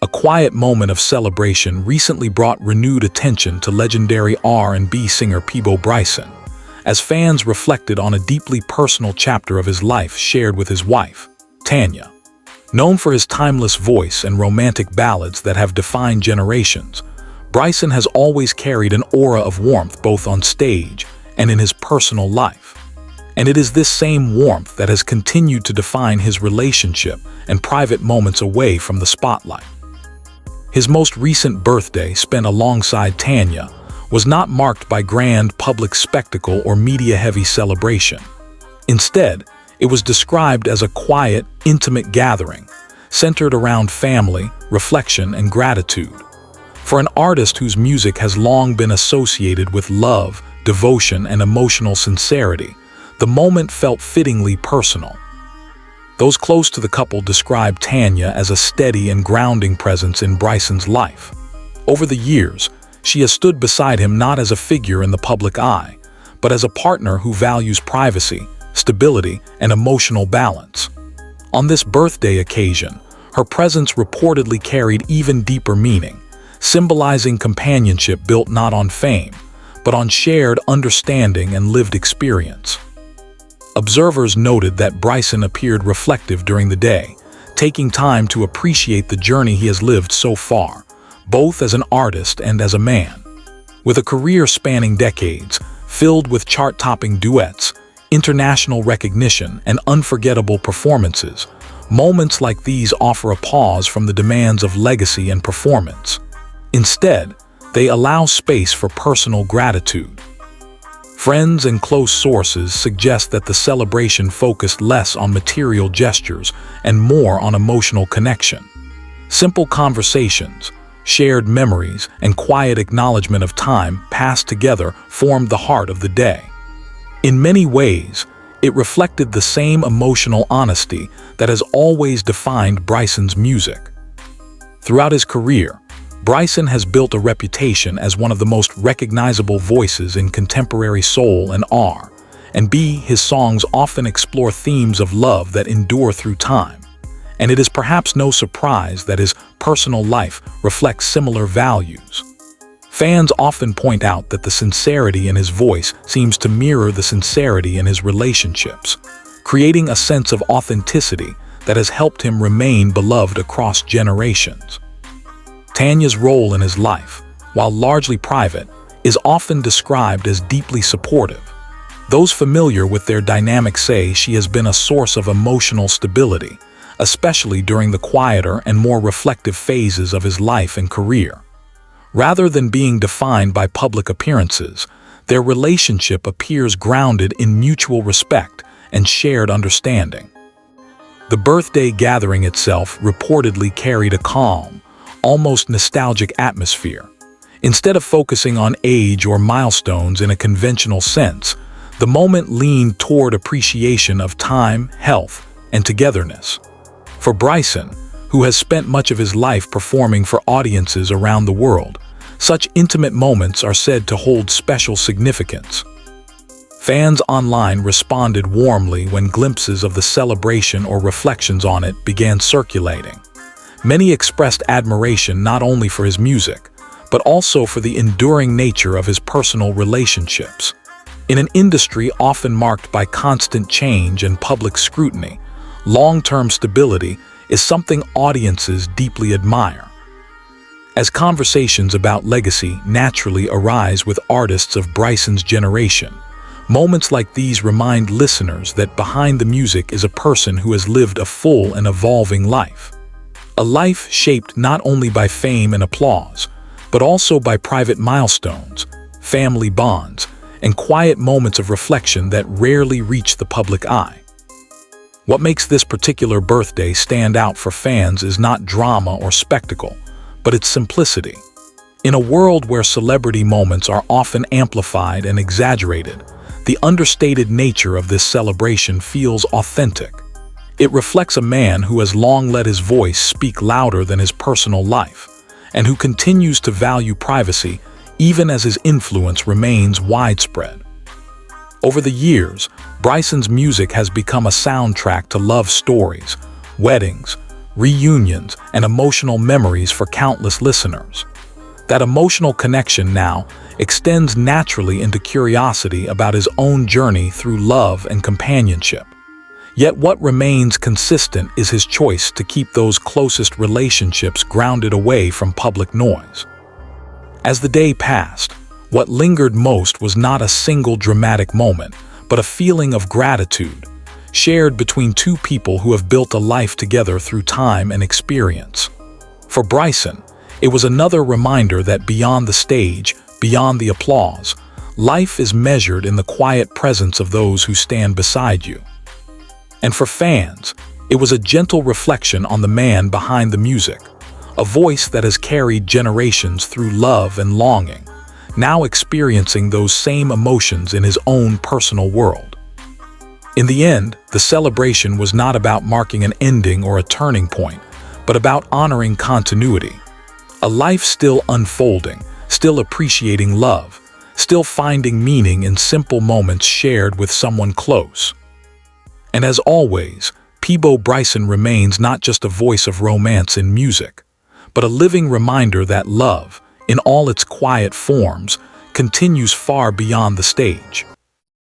A quiet moment of celebration recently brought renewed attention to legendary R&B singer Peabo Bryson, as fans reflected on a deeply personal chapter of his life shared with his wife, Tanya. Known for his timeless voice and romantic ballads that have defined generations, Bryson has always carried an aura of warmth both on stage and in his personal life. And it is this same warmth that has continued to define his relationship and private moments away from the spotlight. His most recent birthday, spent alongside Tanya, was not marked by grand public spectacle or media-heavy celebration. Instead, it was described as a quiet, intimate gathering, centered around family, reflection, and gratitude. For an artist whose music has long been associated with love, devotion, and emotional sincerity, the moment felt fittingly personal. Those close to the couple described Tanya as a steady and grounding presence in Bryson's life. Over the years, she has stood beside him not as a figure in the public eye, but as a partner who values privacy, stability, and emotional balance. On this birthday occasion, her presence reportedly carried even deeper meaning, symbolizing companionship built not on fame, but on shared understanding and lived experience. Observers noted that Bryson appeared reflective during the day, taking time to appreciate the journey he has lived so far, both as an artist and as a man. With a career spanning decades, filled with chart-topping duets, international recognition, and unforgettable performances, moments like these offer a pause from the demands of legacy and performance. Instead, they allow space for personal gratitude. Friends and close sources suggest that the celebration focused less on material gestures and more on emotional connection. Simple conversations, shared memories, and quiet acknowledgement of time passed together formed the heart of the day. In many ways, it reflected the same emotional honesty that has always defined Bryson's music. Throughout his career, Bryson has built a reputation as one of the most recognizable voices in contemporary soul and R&B. His songs often explore themes of love that endure through time, and it is perhaps no surprise that his personal life reflects similar values. Fans often point out that the sincerity in his voice seems to mirror the sincerity in his relationships, creating a sense of authenticity that has helped him remain beloved across generations. Tanya's role in his life, while largely private, is often described as deeply supportive. Those familiar with their dynamic say she has been a source of emotional stability, especially during the quieter and more reflective phases of his life and career. Rather than being defined by public appearances, their relationship appears grounded in mutual respect and shared understanding. The birthday gathering itself reportedly carried a calm, almost nostalgic atmosphere. Instead of focusing on age or milestones in a conventional sense, the moment leaned toward appreciation of time, health, and togetherness. For Bryson, who has spent much of his life performing for audiences around the world, such intimate moments are said to hold special significance. Fans online responded warmly when glimpses of the celebration or reflections on it began circulating. Many expressed admiration not only for his music, but also for the enduring nature of his personal relationships. In an industry often marked by constant change and public scrutiny, long-term stability is something audiences deeply admire. As conversations about legacy naturally arise with artists of Bryson's generation, moments like these remind listeners that behind the music is a person who has lived a full and evolving life. A life shaped not only by fame and applause, but also by private milestones, family bonds, and quiet moments of reflection that rarely reach the public eye. What makes this particular birthday stand out for fans is not drama or spectacle, but its simplicity. In a world where celebrity moments are often amplified and exaggerated, the understated nature of this celebration feels authentic. It reflects a man who has long let his voice speak louder than his personal life, and who continues to value privacy even as his influence remains widespread. Over the years, Bryson's music has become a soundtrack to love stories, weddings, reunions, and emotional memories for countless listeners. That emotional connection now extends naturally into curiosity about his own journey through love and companionship. Yet what remains consistent is his choice to keep those closest relationships grounded away from public noise. As the day passed, what lingered most was not a single dramatic moment, but a feeling of gratitude, shared between two people who have built a life together through time and experience. For Bryson, it was another reminder that beyond the stage, beyond the applause, life is measured in the quiet presence of those who stand beside you. And for fans, it was a gentle reflection on the man behind the music, a voice that has carried generations through love and longing, now experiencing those same emotions in his own personal world. In the end, the celebration was not about marking an ending or a turning point, but about honoring continuity. A life still unfolding, still appreciating love, still finding meaning in simple moments shared with someone close. And as always, Peabo Bryson remains not just a voice of romance in music, but a living reminder that love, in all its quiet forms, continues far beyond the stage.